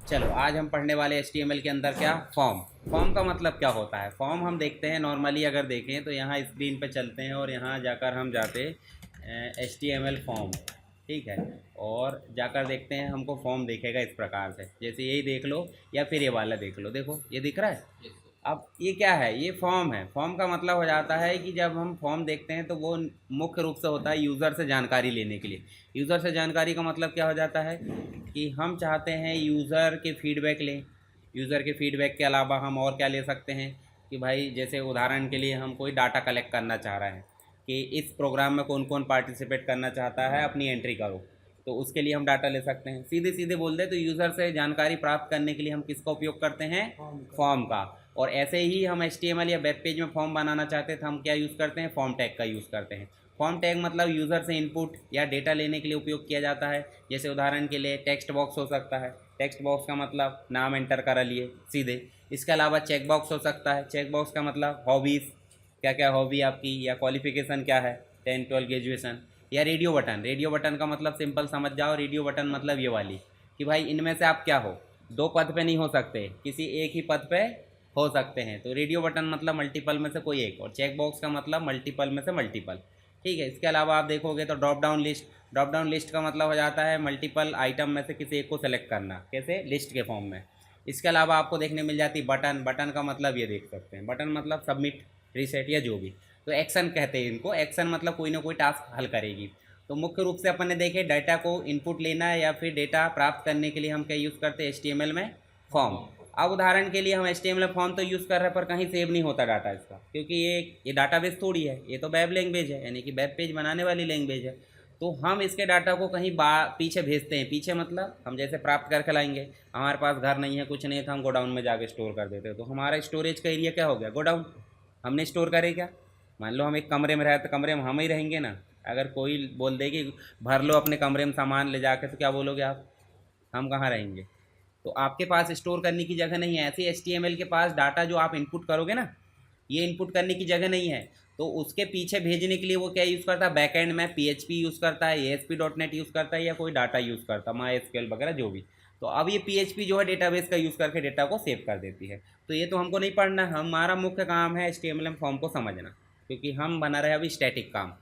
चलो आज हम पढ़ने वाले HTML के अंदर क्या फॉर्म। फॉर्म का मतलब क्या होता है। फॉर्म हम देखते हैं नॉर्मली, अगर देखें तो यहाँ स्क्रीन पे चलते हैं और यहाँ जाकर हम जाते HTML फॉर्म, ठीक है, और जाकर देखते हैं हमको फॉर्म दिखेगा इस प्रकार से, जैसे यही देख लो या फिर ये वाला देख लो, देखो ये दिख रहा है। अब ये क्या है, ये फॉर्म है। फॉर्म का मतलब हो जाता है कि जब हम फॉर्म देखते हैं तो वो मुख्य रूप से होता है यूज़र से जानकारी लेने के लिए। यूज़र से जानकारी का मतलब क्या हो जाता है कि हम चाहते हैं यूज़र के फीडबैक लें। यूज़र के फीडबैक के अलावा हम और क्या ले सकते हैं कि भाई जैसे उदाहरण के लिए हम कोई डाटा कलेक्ट करना चाह रहे हैं कि इस प्रोग्राम में कौन कौन पार्टिसिपेट करना चाहता है, अपनी एंट्री करो, तो उसके लिए हम डाटा ले सकते हैं। सीधे सीधे बोल दे तो यूज़र से जानकारी प्राप्त करने के लिए हम किसका उपयोग करते हैं, फॉर्म का। और ऐसे ही हम HTML या वेब पेज में फॉर्म बनाना चाहते हैं तो हम क्या यूज़ करते हैं, फॉर्म टैग का यूज़ करते हैं। फॉर्म टैग मतलब यूज़र से इनपुट या डेटा लेने के लिए उपयोग किया जाता है। जैसे उदाहरण के लिए टेक्स्ट बॉक्स हो सकता है। टेक्स्ट बॉक्स का मतलब नाम एंटर करा लिए सीधे। इसके अलावा चेक बॉक्स हो सकता है। चेक बॉक्स का मतलब हॉबीज़, क्या क्या हॉबी आपकी, या क्वालिफिकेशन क्या है, 10 12 ग्रेजुएशन। या रेडियो बटन। रेडियो बटन का मतलब सिंपल समझ जाओ, रेडियो बटन मतलब ये वाली कि भाई इनमें से आप क्या हो, दो पद पे नहीं हो सकते, किसी एक ही पद पे हो सकते हैं। तो रेडियो बटन मतलब मल्टीपल में से कोई एक, और चेक बॉक्स का मतलब मल्टीपल में से मल्टीपल, ठीक है। इसके अलावा आप देखोगे तो drop down list. Drop down list का मतलब हो जाता है मल्टीपल आइटम में से किसी एक को सेलेक्ट करना, कैसे, लिस्ट के फॉर्म में। इसके अलावा आपको देखने मिल जाती बटन। बटन का मतलब ये देख सकते हैं, बटन मतलब सबमिट, रीसेट या जो भी। तो एक्शन कहते हैं इनको। एक्शन मतलब कोई ना कोई टास्क हल करेगी। तो मुख्य रूप से अपन ने देखे डाटा को इनपुट लेना है या फिर डेटा प्राप्त करने के लिए हम क्या यूज़ करते हैं HTML में, फॉर्म। अब उदाहरण के लिए हम HTML फॉर्म तो यूज़ कर रहे हैं पर कहीं सेव नहीं होता डाटा इसका, क्योंकि ये डाटाबेस थोड़ी है, ये तो वेब लैंग्वेज है, यानी कि वेब पेज बनाने वाली लैंग्वेज है। तो हम इसके डाटा को कहीं पीछे भेजते हैं। पीछे मतलब हम जैसे प्राप्त करके लाएंगे, हमारे पास घर नहीं है, कुछ नहीं है, तो हम गोडाउन में जाके स्टोर कर देते हैं। तो हमारा स्टोरेज का एरिया क्या हो गया, गोडाउन। हमने स्टोर करे क्या, मान लो हम एक कमरे में रहे तो कमरे में हम ही रहेंगे ना। अगर कोई बोल दे कि भर लो अपने कमरे में सामान ले जाके, तो क्या बोलोगे आप, हम कहाँ रहेंगे। तो आपके पास स्टोर करने की जगह नहीं है। ऐसे HTML के पास डाटा जो आप इनपुट करोगे ना, ये इनपुट करने की जगह नहीं है। तो उसके पीछे भेजने के लिए वो क्या यूज़ करता है, बैकएंड में PHP यूज़ करता है, ASP.NET यूज़ करता है, या कोई डाटा यूज़ करता है, MySQL वगैरह जो भी। तो अब ये PHP जो है डेटाबेस का यूज़ करके डेटा को सेव कर देती है। तो ये तो हमको नहीं पढ़ना, हमारा मुख्य काम है HTML फॉर्म को समझना, क्योंकि हम बना रहे हैं अभी स्टैटिक काम।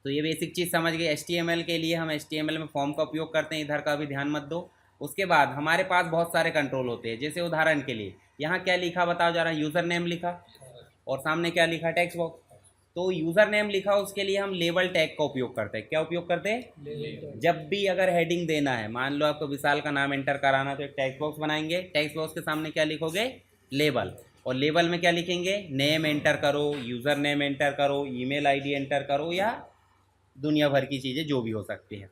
तो ये बेसिक चीज़ समझ गए। HTML के लिए हम HTML में फॉर्म का उपयोग करते हैं, इधर का भी ध्यान मत दो। उसके बाद हमारे पास बहुत सारे कंट्रोल होते हैं। जैसे उदाहरण के लिए यहाँ क्या लिखा बताओ जरा, यूज़र नेम लिखा और सामने क्या लिखा, टेक्स्ट बॉक्स। तो यूज़र नेम लिखा, उसके लिए हम लेबल टैग का उपयोग करते हैं। क्या उपयोग करते हैं, जब भी अगर हेडिंग देना है, मान लो आपको विशाल का नाम एंटर कराना, तो एक टेक्स्ट बॉक्स बनाएंगे। टेक्स्ट बॉक्स के सामने क्या लिखोगे, लेबल। और लेबल में क्या लिखेंगे, नेम एंटर करो, यूज़र नेम एंटर करो, ईमेल आईडी एंटर करो, या दुनिया भर की चीज़ें जो भी हो सकती हैं।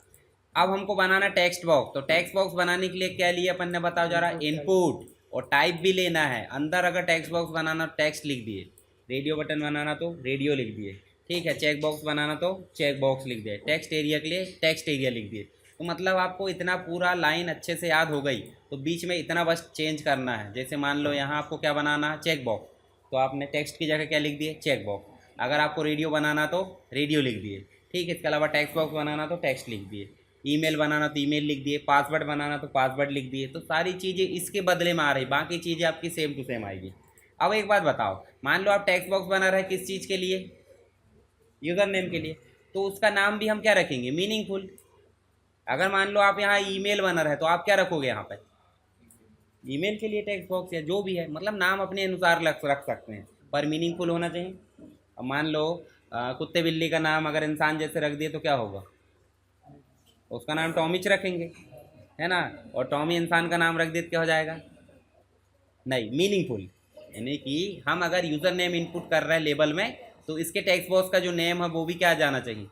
अब हमको बनाना टेक्स्ट बॉक्स। तो टेक्स्ट बॉक्स बनाने के लिए क्या लिए अपन ने बताओ जरा, इनपुट। और टाइप भी लेना है अंदर। अगर टेक्स्ट बॉक्स बनाना टेक्स्ट लिख दिए, रेडियो बटन बनाना तो रेडियो लिख दिए, ठीक है। चेक बॉक्स बनाना तो चेक बॉक्स लिख दिए, टेक्स्ट एरिया के लिए टेक्स्ट एरिया लिख दिए। तो मतलब आपको इतना पूरा लाइन अच्छे से याद हो गई। तो बीच में इतना बस चेंज करना है। जैसे मान लो यहाँ आपको क्या बनाना, चेक बॉक्स, तो आपने टेक्स्ट की जगह क्या लिख दिए, चेक बॉक्स। अगर आपको रेडियो बनाना तो रेडियो लिख दिए, ठीक है। इसके अलावा टेक्स्ट बॉक्स बनाना तो टेक्स्ट लिख दिए, ईमेल बनाना तो ईमेल लिख दिए, पासवर्ड बनाना तो पासवर्ड लिख दिए। तो सारी चीज़ें इसके बदले में आ रही, बाकी चीज़ें आपकी सेम टू सेम आएगी। अब एक बात बताओ, मान लो आप टेक्स्ट बॉक्स बना रहे हैं किस चीज़ के लिए, यूज़र नेम के लिए, तो उसका नाम भी हम क्या रखेंगे, मीनिंगफुल। अगर मान लो आप यहाँ ईमेल बना रहे हैं तो आप क्या रखोगे यहाँ पे, ईमेल के लिए टेक्स्ट बॉक्स या जो भी है, मतलब नाम अपने अनुसार रख सकते हैं, पर मीनिंगफुल होना चाहिए। अब मान लो कुत्ते बिल्ली का नाम अगर इंसान जैसे रख दिए तो क्या होगा, उसका नाम टॉमिच रखेंगे, है ना। और टॉमी इंसान का नाम रख दिए तो क्या हो जाएगा, नहीं, मीनिंगफुल। यानी कि हम अगर यूज़र नेम इनपुट कर रहे हैं लेबल में, तो इसके टेक्स्ट बॉक्स का जो नेम है वो भी क्या जाना चाहिए,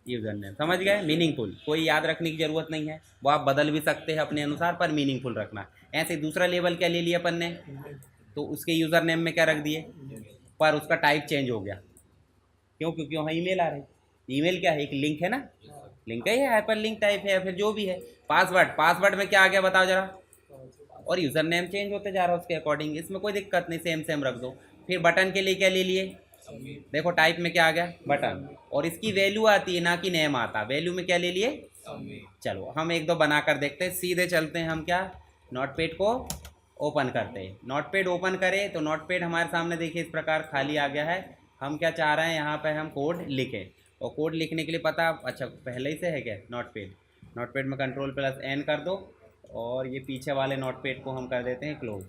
यूज़र नेम। समझ गए, मीनिंगफुल। कोई याद रखने की ज़रूरत नहीं है, वो आप बदल भी सकते हैं अपने अनुसार, पर मीनिंगफुल रखना। ऐसे दूसरा लेबल क्या ले लिया अपन ने, तो उसके यूज़र नेम में क्या रख दिए, पर उसका टाइप चेंज हो गया। क्यों, क्योंकि वहाँ ईमेल आ रही। ईमेल क्या है, एक लिंक है ना, लिंक है या हाइपर लिंक टाइप है या फिर जो भी है। पासवर्ड, पासवर्ड में क्या आ गया बताओ जरा, और यूज़र नेम चेंज होते जा रहा है उसके अकॉर्डिंग, इसमें कोई दिक्कत नहीं, सेम सेम रख दो। फिर बटन के लिए क्या ले लिए, देखो टाइप में क्या आ गया, बटन, और इसकी वैल्यू आती है ना कि नेम आता, वैल्यू में क्या ले लिए। चलो हम एक दो बना कर देखते हैं, सीधे चलते हैं हम क्या, नोटपैड को ओपन करते हैं। नोटपैड ओपन करें तो नोटपैड हमारे सामने देखिए इस प्रकार खाली आ गया है। हम क्या चाह रहे हैं, यहाँ पे हम कोड लिखें, और कोड लिखने के लिए पता, अच्छा पहले ही से है क्या नोटपैड, नोटपैड में Ctrl+N कर दो, और ये पीछे वाले नोटपैड को हम कर देते हैं क्लोज।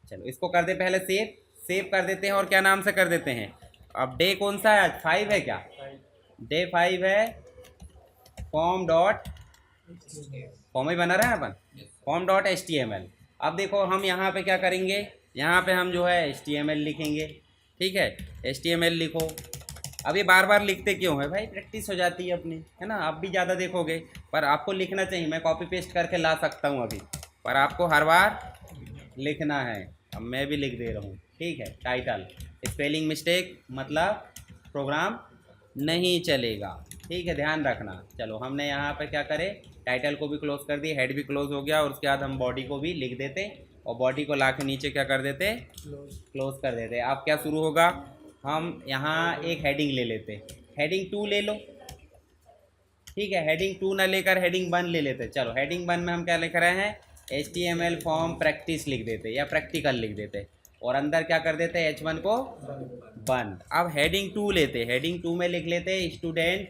चलो इसको कर दे पहले सेव कर देते हैं, और क्या नाम से कर देते हैं, अब डे कौन सा है आज, 5 है क्या, डे 5 है, फॉर्म ही बना रहे हैं अपन, form.html। अब देखो हम यहाँ पे क्या करेंगे, यहाँ पे हम जो है HTML लिखेंगे, ठीक है, HTML लिखो। अब ये बार बार लिखते क्यों है भाई, प्रैक्टिस हो जाती है अपनी, है ना, आप भी ज़्यादा देखोगे, पर आपको लिखना चाहिए। मैं कॉपी पेस्ट करके ला सकता हूँ अभी, पर आपको हर बार लिखना है। अब मैं भी लिख दे रहा हूँ, ठीक है, टाइटल, स्पेलिंग मिस्टेक मतलब प्रोग्राम नहीं चलेगा, ठीक है, ध्यान रखना। चलो हमने यहाँ पे क्या करे, टाइटल को भी क्लोज कर दिया, हेड भी क्लोज हो गया, और उसके बाद हम बॉडी को भी लिख देते, और बॉडी को ला के नीचे क्या कर देते, क्लोज कर देते। अब क्या शुरू होगा, हम यहाँ एक हेडिंग ले लेते, हेडिंग 2 ले लो, ठीक है, हेडिंग 2 ना लेकर हेडिंग 1 ले लेते। चलो हेडिंग 1 में हम क्या लिख रहे हैं, HTML फॉर्म प्रैक्टिस लिख देते या प्रैक्टिकल लिख देते, और अंदर क्या कर देते H1 को बंद। अब हेडिंग 2 लेते, हेडिंग 2 में लिख लेते स्टूडेंट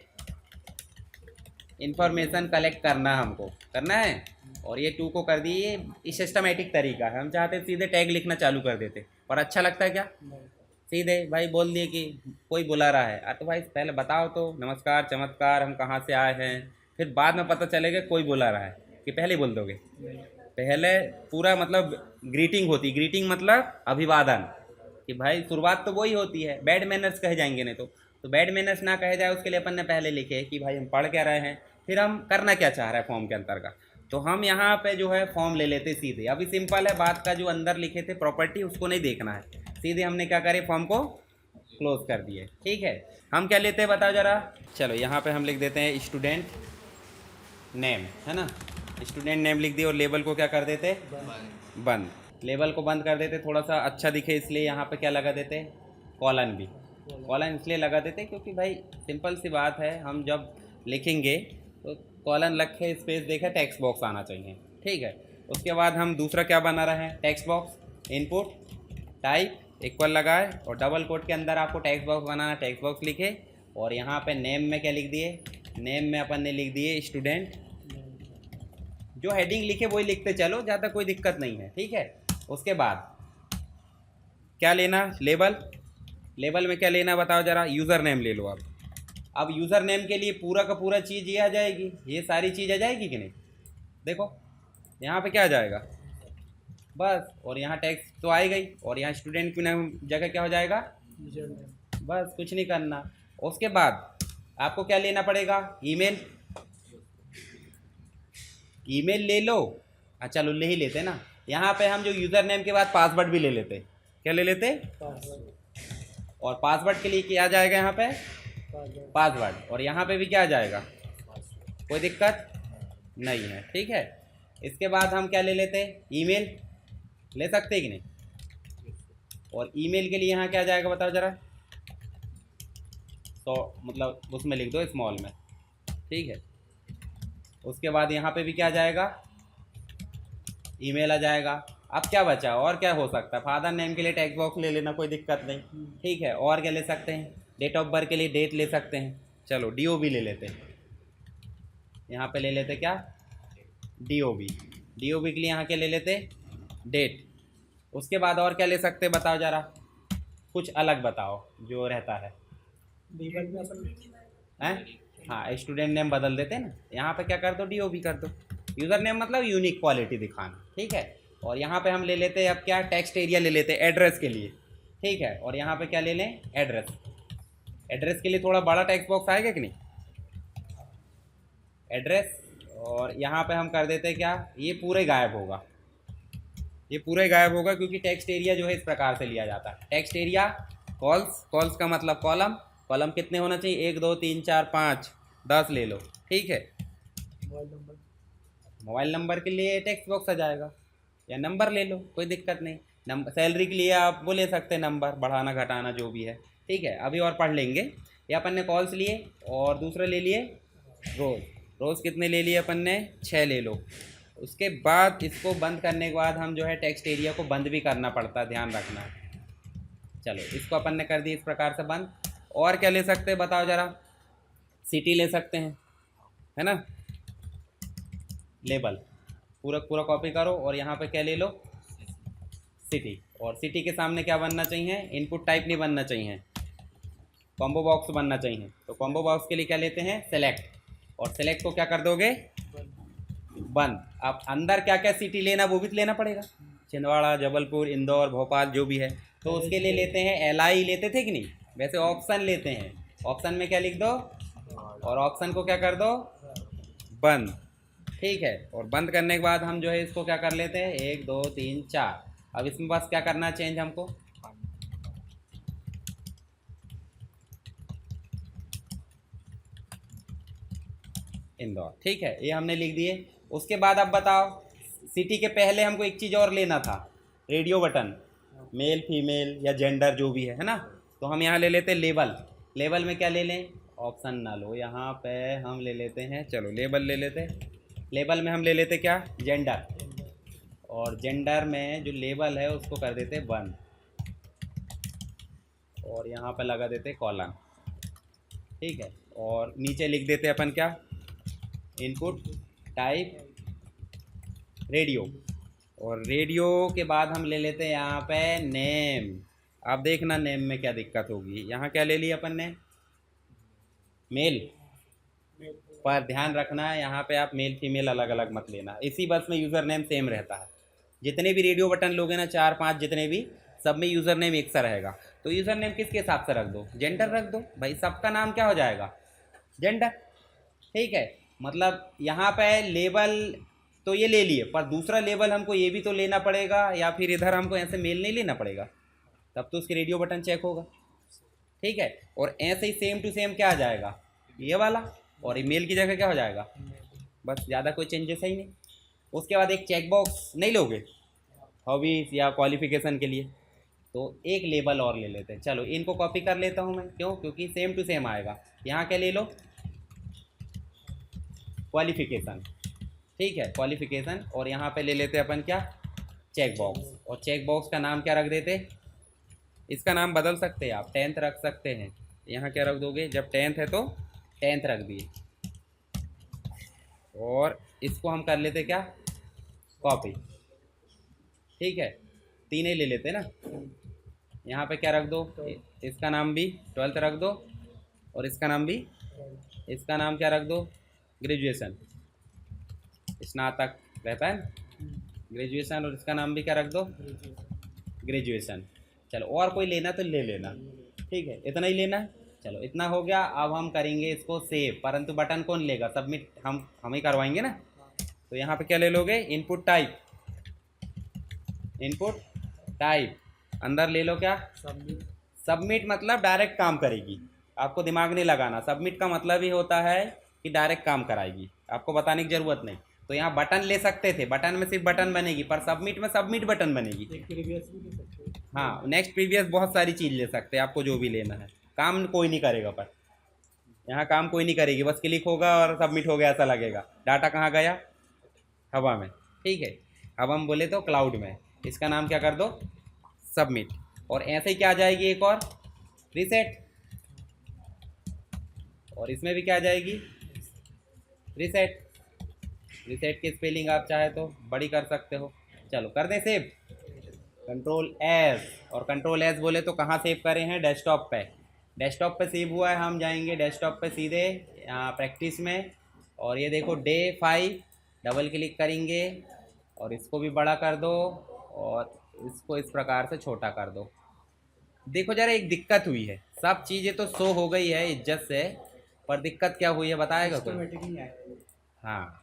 इन्फॉर्मेशन कलेक्ट करना हमको करना है, और ये 2 को कर दिए, ये सिस्टमेटिक तरीका है। हम चाहते सीधे टैग लिखना चालू कर देते, और अच्छा लगता है क्या, सीधे भाई बोल दिए कि कोई बुला रहा है, अरे तो भाई पहले बताओ तो नमस्कार चमत्कार हम कहाँ से आए हैं, फिर बाद में पता चलेगा कोई बुला रहा है, कि पहले बोल दोगे, पहले पूरा मतलब ग्रीटिंग होती, ग्रीटिंग मतलब अभिवादन, कि भाई शुरुआत तो वही होती है, बैड मैनर्स कहे जाएंगे नहीं तो बैड मैनर्स ना कहे जाए उसके लिए अपन ने पहले लिखे कि भाई हम पढ़ क्या रहे हैं, फिर हम करना क्या चाह रहे हैं फॉर्म के अंतर्गत। तो हम यहाँ पे जो है फॉर्म ले लेते सीधे, अभी सिंपल है बात का, जो अंदर लिखे थे प्रॉपर्टी उसको नहीं देखना है, सीधे हमने क्या करे फॉर्म को क्लोज कर दिए, ठीक है। हम क्या लेते हैं बताओ ज़रा, चलो यहाँ पे हम लिख देते हैं स्टूडेंट नेम, है ना, स्टूडेंट नेम लिख दिए, और लेबल को क्या कर देते बंद, लेबल को बंद कर देते, थोड़ा सा अच्छा दिखे इसलिए यहाँ पे क्या लगा देते, कॉलन भी, कॉलन इसलिए लगा देते क्योंकि भाई सिंपल सी बात है, हम जब लिखेंगे तो कॉलन लग के स्पेस देखे टेक्स्ट बॉक्स आना चाहिए, ठीक है। उसके बाद हम दूसरा क्या बना रहे हैं, text box, input type equal लगाए, और डबल कोट के अंदर आपको टेक्स्ट बॉक्स बनाना, टेक्स्ट बॉक्स लिखे, और यहाँ पे नेम में क्या लिख दिए, नेम में अपन ने लिख दिए स्टूडेंट, जो हेडिंग लिखे वही लिखते चलो, ज़्यादा कोई दिक्कत नहीं है, ठीक है। उसके बाद क्या लेना, लेबल, लेबल में क्या लेना बताओ ज़रा, यूज़र नेम ले लो आप। अब यूज़र नेम के लिए पूरा का पूरा चीज़ ये आ जाएगी, ये सारी चीज़ आ जाएगी कि नहीं, देखो यहाँ पे क्या आ जाएगा बस, और यहाँ टेक्स्ट तो आएगा ही, और यहाँ स्टूडेंट की नाम जगह क्या हो जाएगा, बस कुछ नहीं करना। उसके बाद आपको क्या लेना पड़ेगा, ईमेल, ईमेल ले लो, अच्छा चलो ले ही लेते ना, यहाँ पे हम जो यूज़र नेम के बाद पासवर्ड भी ले लेते, क्या ले लेते, और पासवर्ड के लिए क्या आ जाएगा यहाँ पे, पासवर्ड, और यहाँ पे भी क्या आ जाएगा, कोई दिक्कत नहीं है, ठीक है। इसके बाद हम क्या ले लेते, ईमेल ले सकते कि नहीं, और ईमेल के लिए यहाँ क्या आ जाएगा बताओ ज़रा, तो मतलब उसमें लिख दो स्मॉल में, ठीक है। उसके बाद यहाँ पे भी क्या आ जाएगा, ईमेल आ जाएगा। अब क्या बचा, और क्या हो सकता है, फादर नेम के लिए टेक्स्ट बॉक्स ले लेना, कोई दिक्कत नहीं, ठीक है। और क्या ले सकते हैं, डेट ऑफ बर्थ के लिए डेट ले सकते हैं, चलो DOB ले लेते हैं, यहाँ पे ले लेते क्या, DOB, DOB के लिए यहाँ के ले लेते डेट। उसके बाद और क्या ले सकते हैं बताओ ज़रा, कुछ अलग बताओ जो रहता है, हैं, हाँ स्टूडेंट नेम बदल देते हैं ना, यहाँ पे क्या कर दो DOB कर दो, यूज़र नेम मतलब यूनिक क्वालिटी दिखाना, ठीक है। और यहाँ पे हम ले लेते हैं अब क्या, टेक्स्ट एरिया ले लेते हैं एड्रेस के लिए, ठीक है। और यहाँ पे क्या ले लें, एड्रेस, एड्रेस के लिए थोड़ा बड़ा टेक्स्ट बॉक्स आएगा कि नहीं, एड्रेस, और यहाँ पे हम कर देते हैं क्या, ये पूरे गायब होगा, ये पूरे गायब होगा क्योंकि टेक्स्ट एरिया जो है इस प्रकार से लिया जाता है, टेक्स्ट एरिया कॉल्स, कॉल्स का मतलब कॉलम, कॉलम कितने होना चाहिए, 1 2 3 4 5 10 ले लो, ठीक है। मोबाइल नंबर के लिए टेक्स्ट बॉक्स आ जाएगा, या नंबर ले लो कोई दिक्कत नहीं, नंबर, सैलरी के लिए आप वो ले सकते हैं नंबर, बढ़ाना घटाना जो भी है, ठीक है। अभी और पढ़ लेंगे, ये अपन ने कॉल्स लिए, और दूसरे ले लिए रोज़, रोज़ कितने ले लिए अपन ने, 6 ले लो, उसके बाद इसको बंद करने के बाद हम जो है टेक्स्ट एरिया को बंद भी करना पड़ता है, ध्यान रखना। चलो इसको अपन ने कर दी इस प्रकार से बंद। और क्या ले सकते हैं बताओ ज़रा? सिटी ले सकते हैं, है ना, लेबल पूरा पूरा कॉपी करो और यहाँ पे क्या ले लो, सिटी। और सिटी के सामने क्या बनना चाहिए? इनपुट टाइप नहीं बनना चाहिए, कॉम्बो बॉक्स बनना चाहिए। तो कॉम्बो बॉक्स के लिए क्या लेते हैं? सेलेक्ट। और सेलेक्ट को क्या कर दोगे? बंद। अब अंदर क्या क्या सिटी लेना वो भी तो लेना पड़ेगा, छिंदवाड़ा, जबलपुर, इंदौर, भोपाल जो भी है। तो उसके लिए लेते हैं LI लेते थे कि नहीं? वैसे ऑप्शन लेते हैं, ऑप्शन में क्या लिख दो और ऑप्शन को क्या कर दो? बंद। ठीक है। और बंद करने के बाद हम जो है इसको क्या कर लेते हैं? 1 2 3 4। अब इसमें बस क्या करना है? चेंज हमको इंदौर। ठीक है, ये हमने लिख दिए। उसके बाद अब बताओ, सिटी के पहले हमको एक चीज़ और लेना था, रेडियो बटन, मेल फीमेल या जेंडर जो भी है ना। तो हम यहाँ ले लेते लेबल। लेबल में क्या ले लें? ऑप्शन ना लो, यहाँ पे हम ले लेते हैं, चलो लेबल ले लेते। लेबल में हम ले लेते क्या? जेंडर। और जेंडर में जो लेबल है उसको कर देते 1 और यहाँ पे लगा देते कॉलन। ठीक है। और नीचे लिख देते अपन क्या? Input type radio. और रेडियो के बाद हम ले लेते हैं यहाँ पे नेम। आप देखना नेम में क्या दिक्कत होगी। यहाँ क्या ले लिया अपन ने? मेल। पर ध्यान रखना है यहाँ पे आप मेल फीमेल अलग अलग मत लेना, इसी बस में यूज़र नेम सेम रहता है। जितने भी रेडियो बटन लोगे ना, 4 5 जितने भी, सब में यूज़र नेम एक सा रहेगा। तो यूज़र नेम किसके हिसाब से रख दो? जेंडर रख दो भाई, सबका नाम क्या हो जाएगा? जेंडर। ठीक है। मतलब यहाँ पे लेबल तो ये ले लिए, पर दूसरा लेबल हमको ये भी तो लेना पड़ेगा, या फिर इधर हमको ऐसे मेल नहीं लेना पड़ेगा, तब तो उसके रेडियो बटन चेक होगा। ठीक है। और ऐसे ही सेम टू सेम क्या आ जाएगा? ये वाला, और ईमेल की जगह क्या हो जाएगा? बस, ज़्यादा कोई चेंजेस है ही नहीं। उसके बाद एक चेक बॉक्स नहीं लोगे हॉबीज़ या क्वालिफिकेशन के लिए? तो एक लेबल और ले लेते हैं। चलो इनको कॉपी कर लेता हूँ मैं, क्यों? क्योंकि सेम टू सेम आएगा। यहाँ क्या ले लो? क्वालिफिकेशन। ठीक है, क्वालिफिकेशन। और यहाँ पे ले लेते अपन क्या? Check box. और चेक बॉक्स का नाम क्या रख देते? इसका नाम बदल सकते हैं आप, 10th रख सकते हैं। यहाँ क्या रख दोगे? जब 10th है तो 10th रख दिए। और इसको हम कर लेते क्या? कॉपी। ठीक है, 3 ही ले लेते ना। यहाँ पे क्या रख दो? इसका नाम भी 12th रख दो, और इसका नाम भी, इसका नाम क्या रख दो? ग्रेजुएशन, स्नातक रहता है ना, ग्रेजुएशन। और इसका नाम भी क्या रख दो? ग्रेजुएशन। चलो और कोई लेना तो ले लेना। ठीक है, इतना ही लेना है। चलो इतना हो गया। अब हम करेंगे इसको सेव, परंतु बटन कौन लेगा? सबमिट हम ही करवाएंगे ना। तो यहाँ पे क्या ले लोगे? Input type. इनपुट टाइप अंदर ले लो क्या? सबमिट। सबमिट मतलब डायरेक्ट काम करेगी, आपको दिमाग नहीं लगाना। सबमिट का मतलब ही होता है कि डायरेक्ट काम कराएगी, आपको बताने की ज़रूरत नहीं। तो यहाँ बटन ले सकते थे, बटन में सिर्फ बटन बनेगी, पर सबमिट में सबमिट बटन बनेगी। हाँ, नेक्स्ट प्रीवियस बहुत सारी चीज़ ले सकते हैं, आपको जो भी लेना है। काम कोई नहीं करेगा, पर यहाँ काम कोई नहीं करेगी, बस क्लिक होगा और सबमिट हो गया ऐसा लगेगा। डाटा कहाँ गया? हवा में। ठीक है। अब हम बोले तो क्लाउड में, इसका नाम क्या कर दो? सबमिट। और ऐसे ही क्या आ जाएगी? एक और रीसेट। और इसमें भी क्या आ जाएगी? रीसेट। रीसेट की स्पेलिंग आप चाहे तो बड़ी कर सकते हो। चलो कर दें सेव। Control S. और कंट्रोल एस बोले तो कहाँ सेव करें हैं? डेस्कटॉप पे। डेस्कटॉप पे सेव हुआ है, हम जाएंगे डेस्कटॉप पे सीधे यहाँ प्रैक्टिस में। और ये देखो डे 5, डबल क्लिक करेंगे और इसको भी बड़ा कर दो और इसको इस प्रकार से छोटा कर दो। देखो जरा, एक दिक्कत हुई है, सब चीज़ें तो शो हो गई है इज्जत से, पर दिक्कत क्या हुई है बताएगा कोई? हाँ,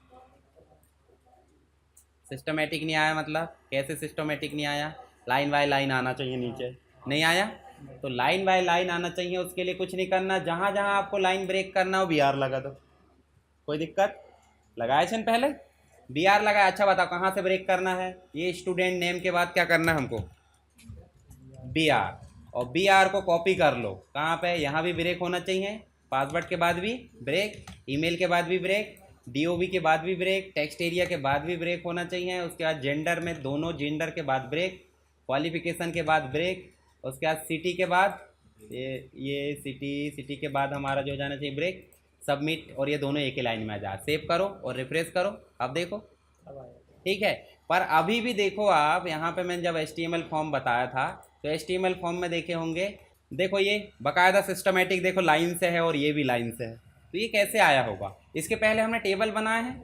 सिस्टमेटिक नहीं आया। मतलब कैसे सिस्टमेटिक नहीं आया? लाइन बाय लाइन आना चाहिए, नीचे नहीं आया। तो लाइन बाय लाइन आना चाहिए, उसके लिए कुछ नहीं करना, जहाँ जहाँ आपको लाइन ब्रेक करना हो BR लगा दो। कोई दिक्कत? लगाए छन पहले BR लगा। अच्छा बताओ कहाँ से ब्रेक करना है? ये स्टूडेंट नेम के बाद क्या करना है हमको? BR। और BR को कॉपी कर लो। कहाँ पे? यहाँ भी ब्रेक होना चाहिए, पासवर्ड के बाद भी ब्रेक, ईमेल के बाद भी ब्रेक, DOB के बाद भी ब्रेक, टेक्स्ट एरिया के बाद भी ब्रेक होना चाहिए, उसके बाद जेंडर में दोनों जेंडर के बाद ब्रेक, क्वालिफिकेशन के बाद ब्रेक, उसके बाद सिटी के बाद ये सिटी के बाद हमारा जो जाना चाहिए ब्रेक, सबमिट, और ये दोनों एक ही लाइन में आ जाए। सेव करो और रिफ्रेश करो, अब देखो ठीक है। पर अभी भी देखो आप यहाँ पे मैंने जब HTML फॉर्म बताया था तो HTML फॉर्म में देखे होंगे, देखो ये बाकायदा सिस्टमेटिक, देखो लाइन से है और ये भी लाइन से है, तो ये कैसे आया होगा? इसके पहले हमने टेबल बनाए हैं,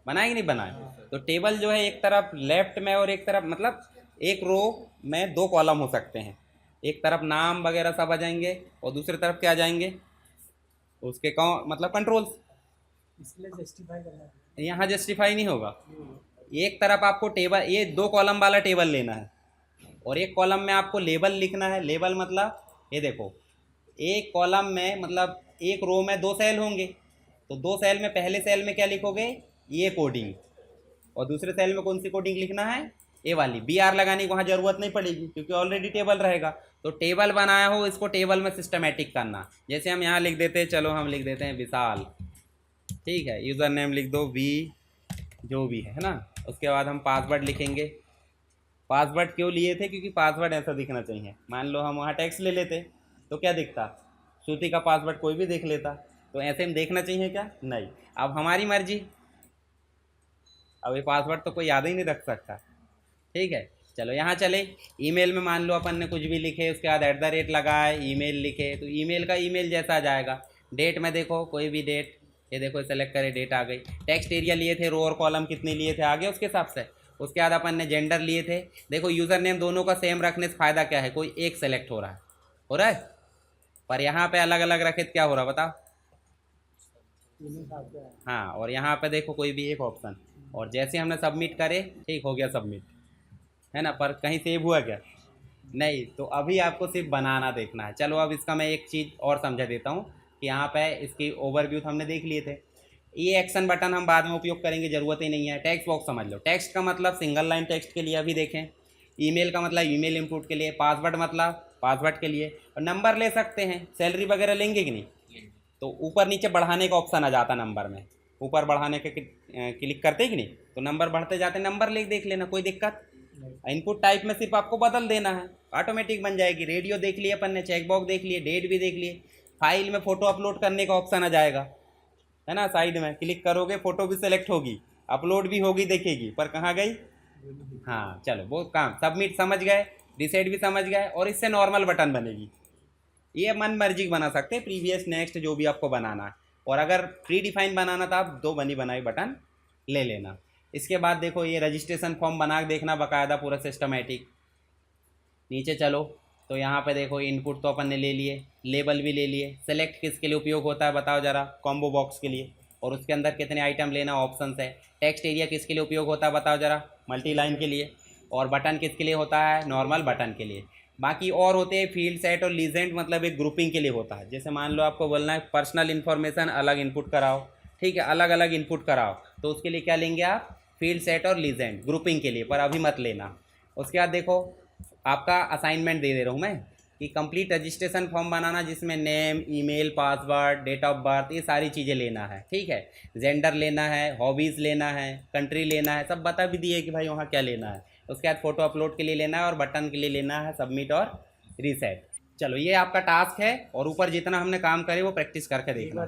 बनाए कि नहीं बनाए? तो टेबल जो है एक तरफ लेफ्ट में और एक तरफ, मतलब एक रो में दो कॉलम हो सकते हैं, एक तरफ नाम वगैरह सब आ जाएंगे और दूसरी तरफ क्या आ जाएंगे, उसके मतलब कंट्रोल्स। इसलिए जस्टिफाई करना है। यहाँ जस्टिफाई नहीं होगा, एक तरफ आपको टेबल, ये दो कॉलम वाला टेबल लेना है और एक कॉलम में आपको लेबल लिखना है। लेबल मतलब ये देखो, एक कॉलम में मतलब एक रो में दो सेल होंगे, तो दो सेल में पहले सेल में क्या लिखोगे, ये कोडिंग, और दूसरे सेल में कौन सी कोडिंग लिखना है, ए वाली। BR लगाने की वहाँ ज़रूरत नहीं पड़ेगी क्योंकि ऑलरेडी टेबल रहेगा। तो टेबल बनाया हो, इसको टेबल में सिस्टमेटिक करना, जैसे हम यहाँ लिख देते हैं, चलो हम लिख देते हैं विशाल, ठीक है, यूज़र नेम लिख दो V जो भी है ना। उसके बाद हम पासवर्ड लिखेंगे। पासवर्ड क्यों लिए थे, क्योंकि पासवर्ड ऐसा दिखना चाहिए। मान लो हम वहाँ टेक्स्ट ले लेते तो क्या दिखता, श्रुति का पासवर्ड कोई भी देख लेता, तो ऐसे में देखना चाहिए क्या, नहीं। अब हमारी मर्जी, अब ये पासवर्ड तो कोई याद ही नहीं रख सकता, ठीक है। चलो यहाँ चले, ईमेल में मान लो अपन ने कुछ भी लिखे, उसके बाद @ लगाए, ईमेल लिखे, तो ईमेल का ईमेल जैसा आ जाएगा। डेट में देखो कोई भी डेट, ये देखो सेलेक्ट करे, डेट आ गई। टेक्स्ट एरिया लिए थे, रो और कॉलम कितने लिए थे आगे उसके हिसाब से। उसके बाद अपन ने जेंडर लिए थे, देखो यूज़र नेम दोनों का सेम रखने से फ़ायदा क्या है, कोई एक सेलेक्ट हो रहा है, पर यहाँ पे अलग अलग रखे तो क्या हो रहा बताओ, हाँ। और यहाँ पे देखो कोई भी एक ऑप्शन, और जैसे हमने सबमिट करे, ठीक हो गया सबमिट, है ना। पर कहीं सेव हुआ क्या, नहीं। तो अभी आपको सिर्फ बनाना देखना है। चलो अब इसका मैं एक चीज़ और समझा देता हूँ कि यहाँ पे इसकी ओवरव्यू हमने देख लिए थे। ये एक्शन बटन हम बाद में उपयोग करेंगे, ज़रूरत ही नहीं है। टेक्स्ट बॉक्स समझ लो, टेक्स्ट का मतलब सिंगल लाइन टेक्स्ट के लिए अभी देखें, ईमेल का मतलब ईमेल इनपुट के लिए, पासवर्ड मतलब पासवर्ड के लिए, और नंबर ले सकते हैं। सैलरी वगैरह लेंगे कि नहीं, तो ऊपर नीचे बढ़ाने का ऑप्शन आ जाता नंबर में, ऊपर बढ़ाने के क्लिक करते कि नहीं, तो नंबर बढ़ते जाते, नंबर ले देख लेना, कोई दिक्कत। इनपुट टाइप में सिर्फ आपको बदल देना है, ऑटोमेटिक बन जाएगी। रेडियो देख लिए अपन ने, चेक बॉक्स देख लिए, डेट भी देख लिए। फाइल में फ़ोटो अपलोड करने का ऑप्शन आ जाएगा, है ना, साइड में क्लिक करोगे फ़ोटो भी सेलेक्ट होगी, अपलोड भी होगी, देखेगी, पर कहाँ गई, हाँ। चलो वो काम, सबमिट समझ गए, रिसेट भी समझ गए, और इससे नॉर्मल बटन बनेगी। ये मन मर्जी बना सकते हैं, प्रीवियस, नेक्स्ट, जो भी आपको बनाना है। और अगर प्री डिफाइन बनाना था, आप दो बनी बनाई बटन ले लेना। इसके बाद देखो ये रजिस्ट्रेशन फॉर्म बना के देखना बाकायदा, पूरा सिस्टमेटिक। नीचे चलो तो यहाँ पे देखो इनपुट तो अपन ने ले लिए, लेबल भी ले लिए। सेलेक्ट किसके लिए उपयोग होता है बताओ ज़रा, कॉम्बो बॉक्स के लिए, और उसके अंदर कितने आइटम लेना ऑप्शन है। टेक्स्ट एरिया किसके लिए उपयोग होता है बताओ ज़रा, मल्टी लाइन के लिए। और बटन किसके लिए होता है, नॉर्मल बटन के लिए। बाकी और होते हैं फील्ड सेट और लीजेंट, मतलब एक ग्रुपिंग के लिए होता है। जैसे मान लो आपको बोलना है पर्सनल इन्फॉर्मेशन अलग इनपुट कराओ, ठीक है, अलग अलग इनपुट कराओ, तो उसके लिए क्या लेंगे आप, फील्ड सेट और लीजेंट, ग्रुपिंग के लिए, पर अभी मत लेना। उसके बाद देखो आपका असाइनमेंट दे रहा हूँ मैं कि कंप्लीट रजिस्ट्रेशन फॉर्म बनाना, जिसमें name, email, password, date of birth, ये सारी चीज़ें लेना है, ठीक है। जेंडर लेना है, हॉबीज़ लेना है, कंट्री लेना है, सब बता भी दिए कि भाई वहाँ क्या लेना है। उसके बाद फ़ोटो अपलोड के लिए लेना है, और बटन के लिए लेना है सबमिट और रीसेट। चलो ये आपका टास्क है, और ऊपर जितना हमने काम करे वो प्रैक्टिस करके देखना।